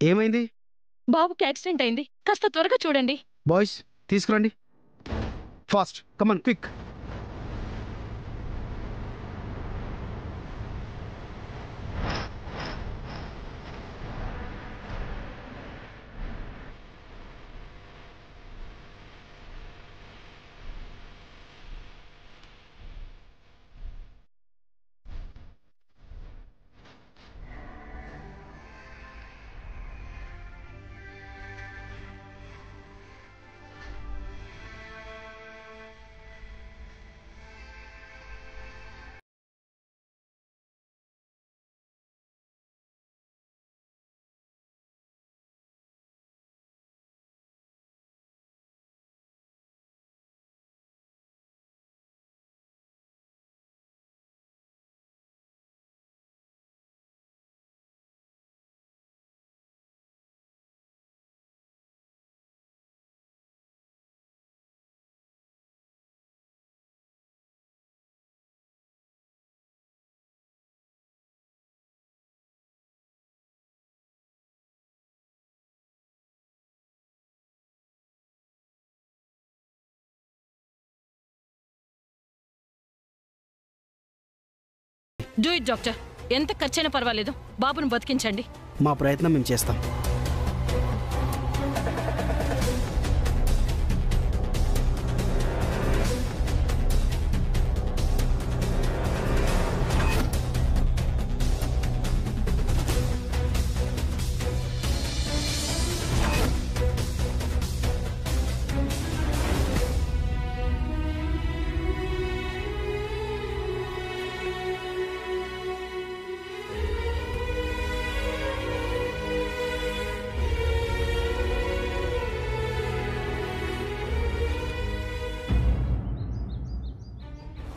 ఏమైంది? బాబుకి యాక్సిడెంట్ అయింది, కాస్త త్వరగా చూడండి. బాయ్స్ తీసుకురండి, fast, come on quick. Do it doctor, ఎంత ఖర్చైనా పర్వాలేదు, బాబును బతికించండి. మా ప్రయత్నం మేము చేస్తాం.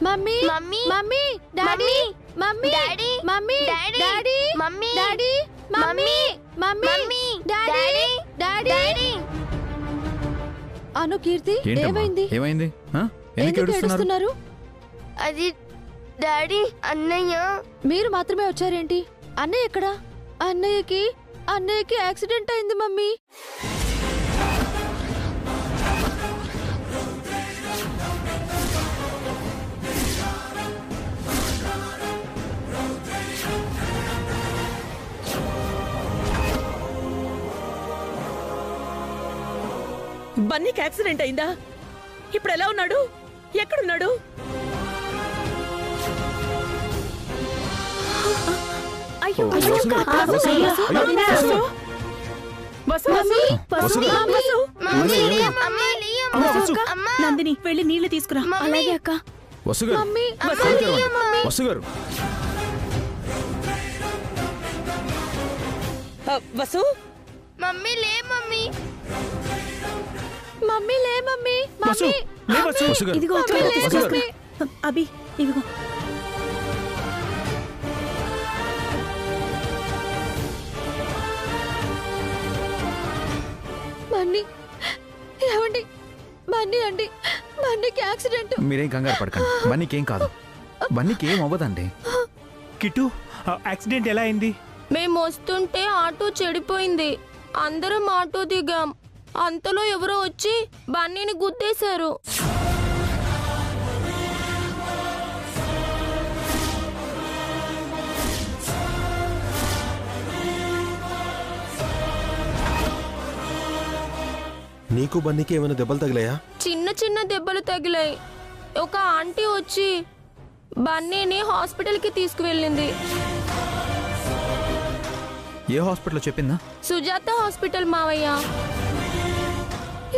Mummy mummy mummy daddy mummy daddy mummy daddy mummy daddy mummy mummy daddy daddy. Anu Keerthi, ఏమైంది? ఏమైంది? ఎందుకు ఏడుస్తున్నారు? అది డాడీ, అన్నయ్య. మీరు మాత్రమే వచ్చారేంటి? అన్నయ్య ఎక్కడా? అన్నయ్యకి యాక్సిడెంట్ అయింది మమ్మీ. బన్నీకి యాక్సిడెంట్ అయిందా? ఇప్పుడు ఎలా ఉన్నాడు? ఎక్కడున్నాడు? నందిని, వెళ్ళి నీళ్లు తీసుకురా. అలాగే అక్క. వసు, మమ్మీ లే మమ్మీ. మమ్మీ లే మమ్మీ. ఇదిగో అభి, ఇదిగో. బన్నీ, ఏమండి? బన్నీ అండి, బన్నీకి యాక్సిడెంట్. మీరేం కంగారు పడకండి, బన్నీకి ఏం కాదు, బన్నీకి ఏం అవ్వదండి. కిట్టు, యాక్సిడెంట్ ఎలా అయింది? మేము వస్తుంటే ఆటో చెడిపోయింది, అందరం ఆటో దిగాం. అంతలో ఎవరో వచ్చి బన్నీని గుద్దేశారు. నీకు బన్నీకి ఏమైనా దెబ్బలు తగిలాయా? చిన్న చిన్న దెబ్బలు తగిలాయి. ఒక ఆంటీ వచ్చి బన్నీని హాస్పిటల్కి తీసుకువెళ్ళింది. ఏ హాస్పిటల్ చెప్పిందా? సుజాత హాస్పిటల్ మావయ్య.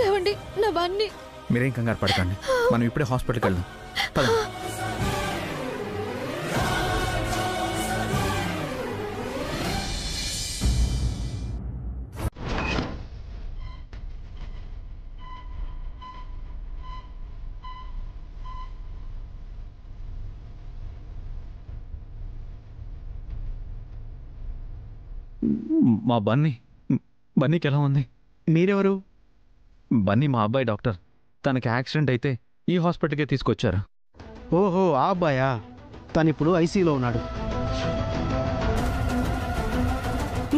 ఏమండి, నా బన్నీ. మీరేం కంగారు పడకండి, మనం ఇప్పుడే హాస్పిటల్కి వెళ్దాం. మా బన్నీకి ఎలా ఉంది? మీరెవరు? బన్నీ మా అబ్బాయి డాక్టర్. తనకి యాక్సిడెంట్ అయితే ఈ హాస్పిటల్కే తీసుకొచ్చారు. ఓహో, ఆ అబ్బాయా? తను ఇప్పుడు ఐసీయూలో ఉన్నాడు.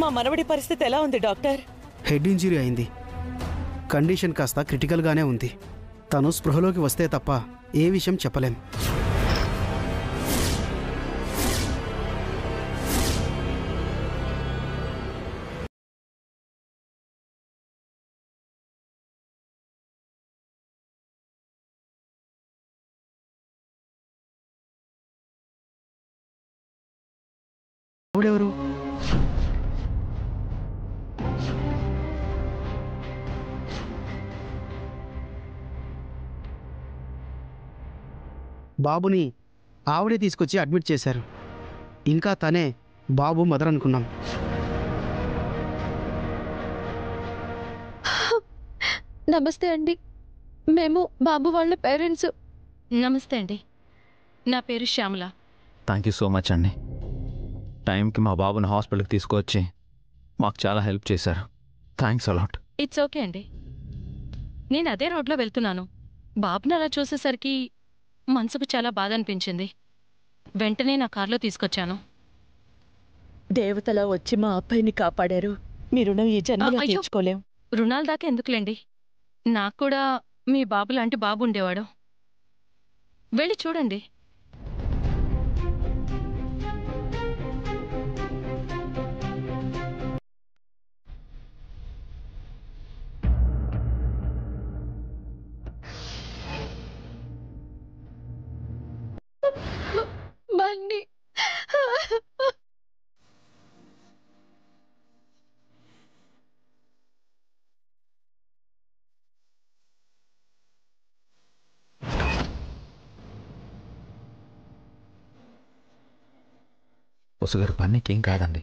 మా మనవడి పరిస్థితి ఎలా ఉంది డాక్టర్? హెడ్ ఇంజరీ అయింది. కండిషన్ కాస్త క్రిటికల్గానే ఉంది. తను స్పృహలోకి వస్తే తప్ప ఏ విషయం చెప్పలేం. ఎవడెవరు? బాబుని ఆవిడే తీసుకొచ్చి అడ్మిట్ చేశారు. ఇంకా తనే బాబు మదర్ అనుకున్నాం. నమస్తే అండి, మేము బాబు వాళ్ళ పేరెంట్స్. నమస్తే అండి, నా పేరు Shyamala. Thank you so much అండి. టైంకి మా బాబుని హాస్పిటల్కి తీసుకొచ్చి మాకు చాలా హెల్ప్ చేశారు. Thanks a lot. ఇట్స్ ఓకే అండి. నేను అదే రోడ్లో వెళ్తున్నాను. బాబుని అలా చూసేసరికి మనసుకు చాలా బాధ అనిపించింది. వెంటనే నా కార్లో తీసుకొచ్చాను. దేవతలా వచ్చి మా అబ్బాయిని కాపాడారు. మీ రుణం ఈ జన్మలో అయ్యో. తీర్చుకోలేం. రుణాల దాకా ఎందుకులేండి, నాకు కూడా మీ బాబు లాంటి బాబు ఉండేవాడు. వెళ్ళి చూడండి. బన్నీ, పొసగారు పన్నీకి ఏం కాదండి.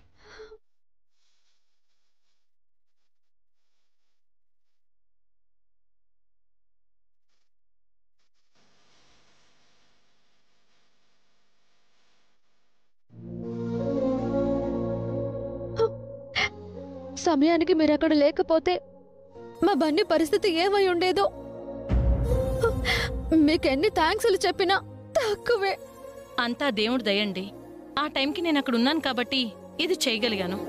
సమయానికి మీరు అక్కడ లేకపోతే మా బన్నీ పరిస్థితి ఏమై ఉండేదో. మీకెన్ని థ్యాంక్స్లు చెప్పినా తక్కువే. అంతా దేవుడు దయండి. ఆ టైంకి నేను అక్కడ ఉన్నాను కాబట్టి ఇది చేయగలిగాను.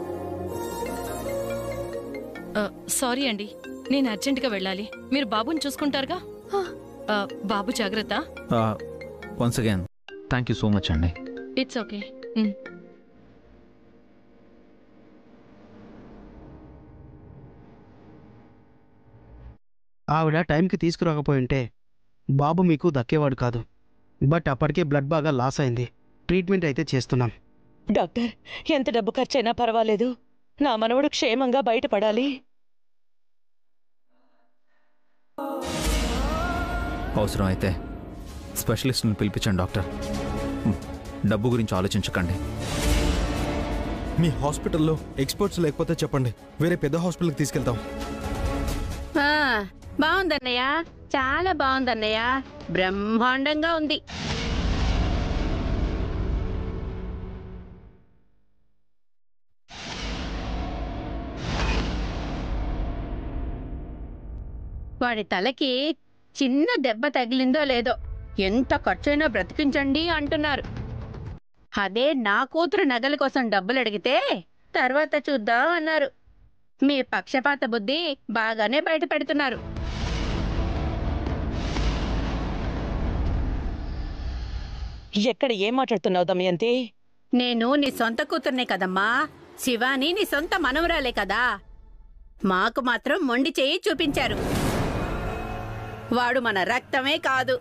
సారీ అండి, నేను అర్జెంటుగా వెళ్ళాలి. మీరు బాబుని చూసుకుంటారుగా? బాబు జాగ్రత్త. Once again thank you so much అండి. It's okay. ఆవిడ టైంకి తీసుకురాకపోయింటే బాబు మీకు దక్కేవాడు కాదు. బట్ అప్పటికే బ్లడ్ బాగా లాస్ అయింది. ట్రీట్మెంట్ అయితే చేస్తున్నాం. డాక్టర్, ఎంత డబ్బు ఖర్చైనా పర్వాలేదు, నా మనవడు క్షేమంగా బయటపడాలి. అవసరం అయితే స్పెషలిస్ట్ని పిలిపించండి డాక్టర్. డబ్బు గురించి ఆలోచించకండి. మీ హాస్పిటల్లో ఎక్స్పర్ట్స్ లేకపోతే చెప్పండి, వేరే పెద్ద హాస్పిటల్కి తీసుకెళ్తాం. బాగుందన్నయ్య, చాలా బాగుందన్నయ్య, బ్రహ్మాండంగా ఉంది. వాడి తలకి చిన్న దెబ్బ తగిలిందో లేదో, ఎంత ఖర్చైనా బ్రతికించండి అంటున్నారు. అదే నా కూతురు నగల కోసం డబ్బులు అడిగితే తర్వాత చూద్దాం అన్నారు. మీ పక్షపాత బుద్ధి బాగానే బయట పెడుతున్నారు. ఎక్కడ ఏం మాట్లాడుతున్నావు దమయంతి? నేను నీ సొంత కూతుర్నే కదమ్మా. శివాని నీ సొంత మనవరాలే కదా. మాకు మాత్రం మొండి చేయి చూపించారు. వాడు మన రక్తమే కాదు.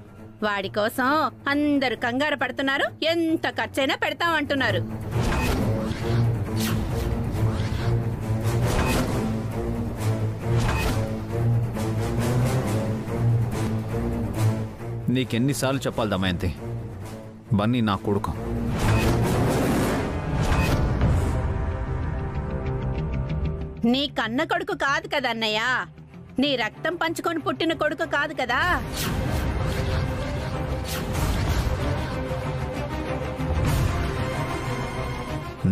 వాడి కోసం అందరూ కంగారు పడుతున్నారు. ఎంత ఖర్చైనా పెడతామంటున్నారు. నీకెన్నిసార్లు చెప్పాలి దమయంతి, బన్నీ నా కొడుకు. నీ కన్న కొడుకు కాదు కదా అన్నయ్య. నీ రక్తం పంచుకొని పుట్టిన కొడుకు కాదు కదా.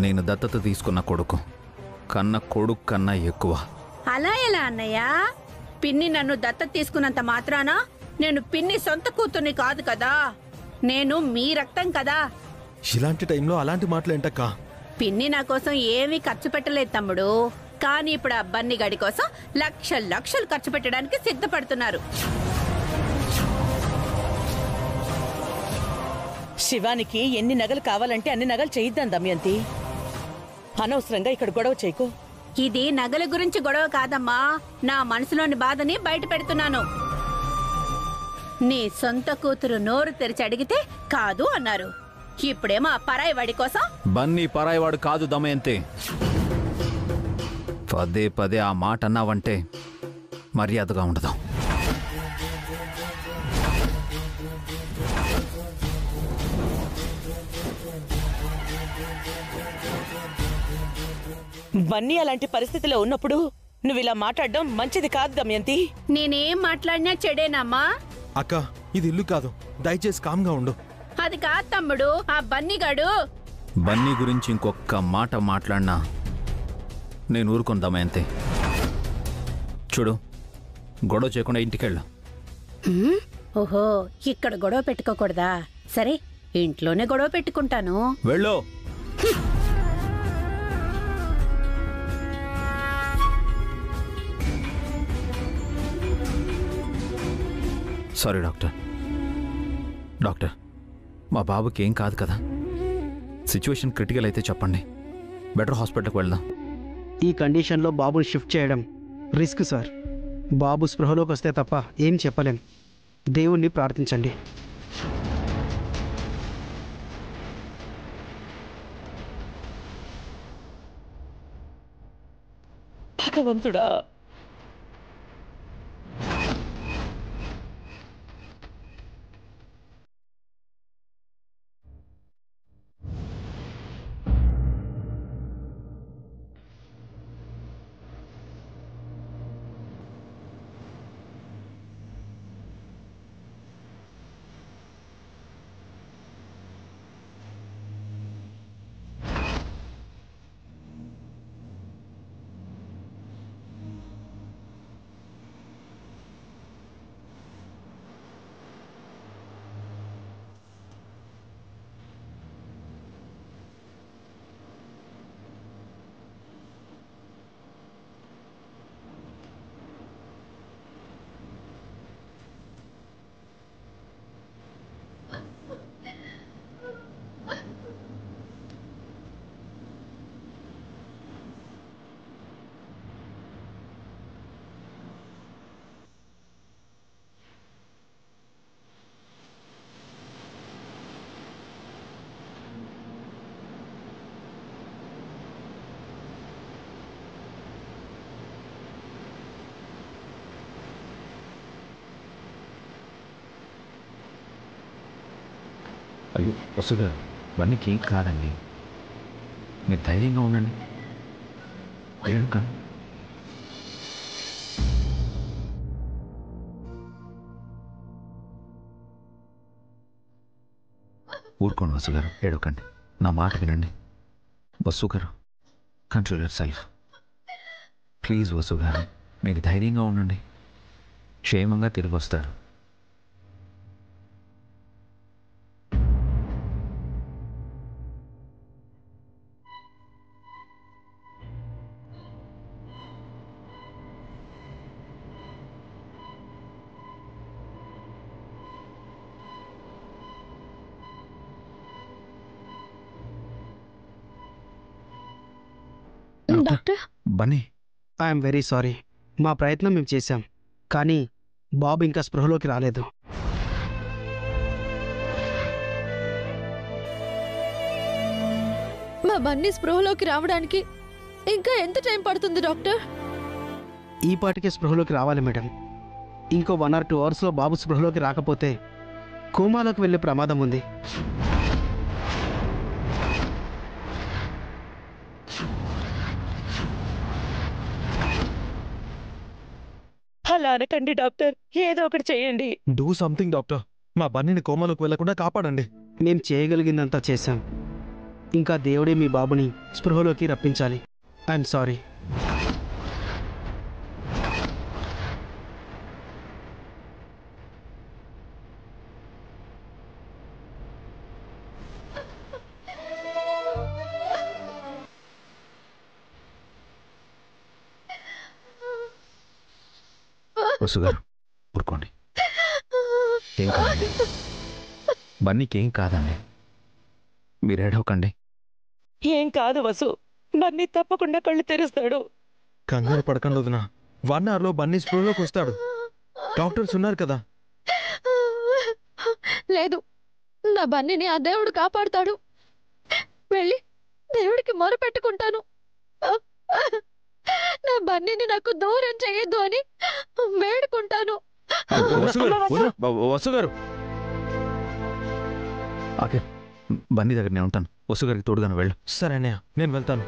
నేను దత్తత తీసుకున్న కొడుకు, కన్న కొడుకు కన్నా ఎక్కువ. అలా ఎలా అన్నయ్య? పిన్ని నన్ను దత్తత తీసుకున్నంత మాత్రాన నేను పిన్ని సొంత కూతుర్ని కాదు కదా. నేను మీ రక్తం కదా. ఇలాంటి టైంలో అలాంటి మాటలు ఏంటక్క? పిన్ని నా కోసం ఏమీ ఖర్చు పెట్టలేదు తమ్ముడు. కానీ ఇప్పుడు ఆ బన్నీ గడి కోసం లక్షలు ఖర్చు పెట్టడానికి సిద్ధపడుతున్నారు. శివానికి ఎన్ని నగలు కావాలంటే అన్ని నగలు చేయిద్దాం దమయంతి. అనవసరంగా ఇక్కడ గొడవ చేయకు. ఇది నగల గురించి గొడవ కాదమ్మా, నా మనసులోని బాధని బయట పెడుతున్నాను. నీ సొంత కూతురు నోరు తెరిచి అడిగితే కాదు అన్నారు. ఇప్పుడేమో ఆ పరాయి వాడి కోసం. బన్నీ పరాయివాడు కాదు దమయంతి. పదే పదే ఆ మాట అన్నావంటే మర్యాదగా ఉండదు. బన్నీ అలాంటి పరిస్థితిలో ఉన్నప్పుడు నువ్వు ఇలా మాట్లాడడం మంచిది కాదు దమయంతి. నేనేం మాట్లాడినా చెడేనమ్మా. అక్క, ఇది ఇల్లు కాదు, దయచేసి కామ్గా ఉండు. అది కాదు తమ్ముడు, ఆ బన్నీగాడు. బన్నీ గురించి ఇంకొక మాట మాట్లాడినా నేను ఊరుకొని దమయంతి. చూడు, గొడవ చేయకుండా ఇంటికెళ్ళు. ఓహో, ఇక్కడ గొడవ పెట్టుకోకూడదా? సరే, ఇంట్లోనే గొడవ పెట్టుకుంటాను. వెళ్ళు. Sorry doctor. మా బాబుకి ఏం కాదు కదా? సిచ్యువేషన్ క్రిటికల్ అయితే చెప్పండి, బెటర్ హాస్పిటల్కి వెళ్దాం. ఈ కండిషన్లో బాబుని షిఫ్ట్ చేయడం రిస్క్ సార్. బాబు స్పృహలోకి వస్తే తప్ప ఏం చెప్పలేం. దేవుణ్ణి ప్రార్థించండి. భగవంతుడా, అయ్యో వసుగా, ఇవన్నీకి ఏం కాదండి, మీరు ధైర్యంగా ఉండండి. ఏడుక ఊరుకోండి వసు గారు, ఏడవకండి. నా మాట వినండి. వసు గారు, control your self please. Vasu గారు, మీరు ధైర్యంగా ఉండండి, క్షేమంగా తిరిగి వస్తారు. Doctor, Bunny, I'm very sorry. మా ప్రయత్నం మేము చేశాం, కానీ బాబు ఇంకా స్పృహలోకి రాలేదు. మా బన్నీ స్పృహలోకి రావడానికి ఇంకా ఎంత టైం పడుతుంది డాక్టర్? ఈ పాటికే స్పృహలోకి రావాలి మేడం. ఇంకో 1 or 2 అవర్స్లో బాబు స్పృహలోకి రాకపోతే కోమాలోకి వెళ్ళే ప్రమాదం ఉంది. అలా అనకండి డాక్టర్, ఏదో ఒకటి చేయండి. Do something doctor. మా బన్నీని కోమాలోకి వెళ్లకుండా కాపాడండి. మేం చేయగలిగిందంతా చేశాం. ఇంకా దేవుడే మీ బాబుని స్పృహలోకి రప్పించాలి. I'm sorry. వసు గారు ఊరుకోండి, ఏం కాదండి, బన్నీకి ఏం కాదండి, మీరు ఏడవకండి. ఏం కాదు వసు, బన్నీ తప్పకుండా కళ్ళు తెరుస్తాడు. కంగారు పడకండి వదినా, 1 అవర్లో బన్నీ స్పృహలోకి వస్తాడు. డాక్టర్స్ ఉన్నారు కదా. లేదు, నా బన్నీని ఆ దేవుడు కాపాడుతాడు. వెళ్ళి దేవుడికి మొరపెట్టుకుంటాను. నా బన్నీని నాకు దూరం చేయొద్దు అని వేడుకుంటాను. వసు గారు ఓకే, బన్నీ దగ్గర నేను ఉంటాను, వసు గారికి తోడుగాను వెళ్ళు. సరే అన్నయ్య, నేను వెళ్తాను.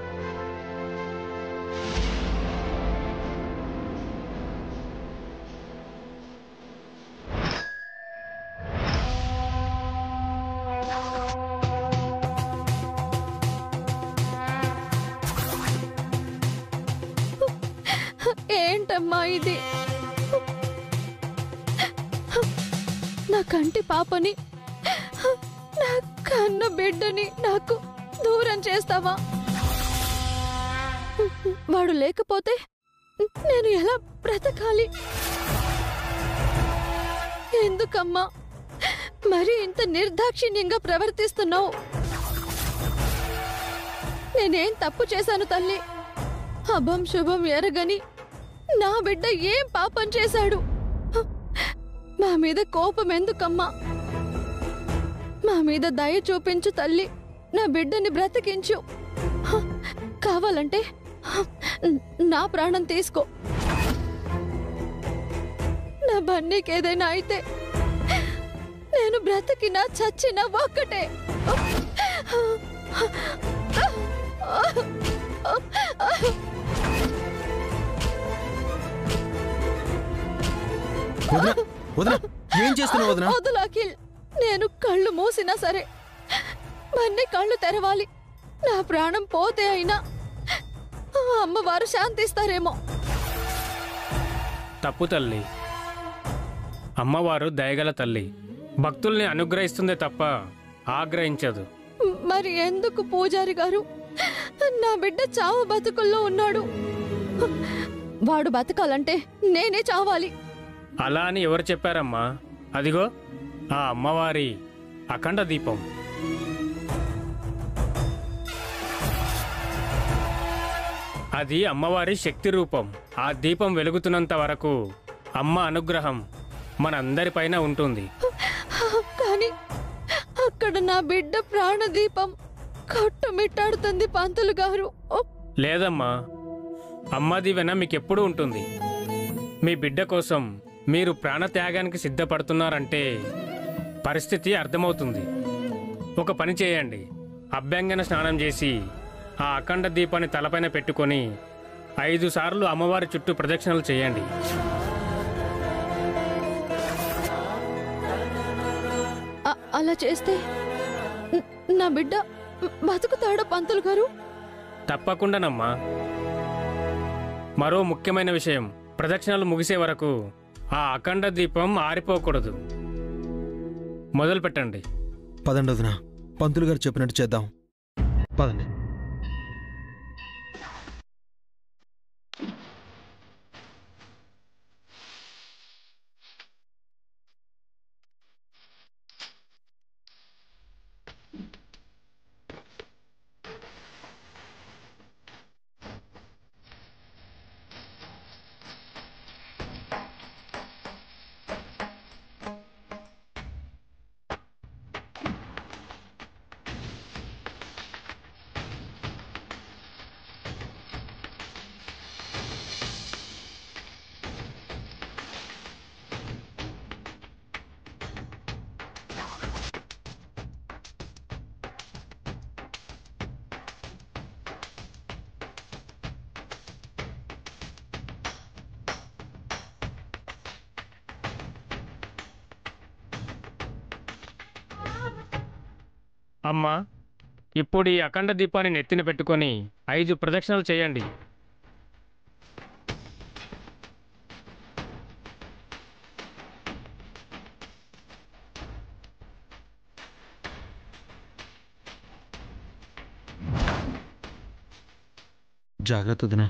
ఏంటమ్మా ఇది? నా కంటి పాపని, నా కన్న బిడ్డని నాకు దూరం చేస్తావా? వాడు లేకపోతే నేను ఎలా బ్రతకాలి? ఎందుకమ్మా మరి ఇంత నిర్దాక్షిణ్యంగా ప్రవర్తిస్తున్నావు? నేనేం తప్పు చేశాను తల్లి? అభం శుభం ఎరగని నా బిడ్డ ఏం పాపం చేశాడు? మా మీద కోపం ఎందుకమ్మా? మా మీద దయ చూపించు తల్లి, నా బిడ్డని బ్రతికించు. కావాలంటే నా ప్రాణం తీసుకో. నా బన్నీకి ఏదైనా అయితే నేను బ్రతికినా చచ్చినా ఒక్కటే. ఏం చేస్తున్నావు వదినా? వదులు అఖిల్, నేను కళ్ళు మూసినా సరే బన్నీ కళ్ళు తెరవాలి. నా ప్రాణం పోతే అయినా అమ్మవారు శాంతిస్తారేమో. తప్పు తల్లి, అమ్మవారు దయగల తల్లి, భక్తుల్ని అనుగ్రహిస్తుందే తప్ప ఆగ్రహించదు. మరి ఎందుకు పూజారి గారు నా బిడ్డ చావు బతుకుల్లో ఉన్నాడు? వాడు బతకాలంటే నేనే చావాలి. అలా అని ఎవరు చెప్పారమ్మా? అదిగో ఆ అమ్మవారి అఖండ దీపం. అది అమ్మవారి శక్తి రూపం. ఆ దీపం వెలుగుతున్నంత వరకు అమ్మ అనుగ్రహం మనందరిపైన ఉంటుంది. కానీ అక్కడ నా బిడ్డ ప్రాణదీపం కొట్టుమిట్టాడుతుంది పంతులు గారు. లేదమ్మా, అమ్మ దీవెన మీకెప్పుడూ ఉంటుంది. మీ బిడ్డ కోసం మీరు ప్రాణత్యాగానికి సిద్ధపడుతున్నారంటే పరిస్థితి అర్థమవుతుంది. ఒక పని చేయండి, అభ్యంగన స్నానం చేసి ఆ అఖండ దీపాన్ని తలపైన పెట్టుకొని 5 సార్లు అమ్మవారి చుట్టూ ప్రదక్షిణలు చేయండి. అలా చేస్తే నా బిడ్డ బతుకుతాడా పంతులు గారు? తప్పకుండానమ్మా. మరో ముఖ్యమైన విషయం, ప్రదక్షిణలు ముగిసే వరకు ఆ అఖండ దీపం ఆరిపోకూడదు. మొదలు పెట్టండి. పదండి వదినా, పంతులు గారు చెప్పినట్టు చేద్దాం. పదండి. అమ్మా, ఇప్పుడు ఈ అఖండ దీపాన్ని నెత్తిన పెట్టుకొని 5 ప్రదక్షిణలు చేయండి. జాగ్రత్త వదినా.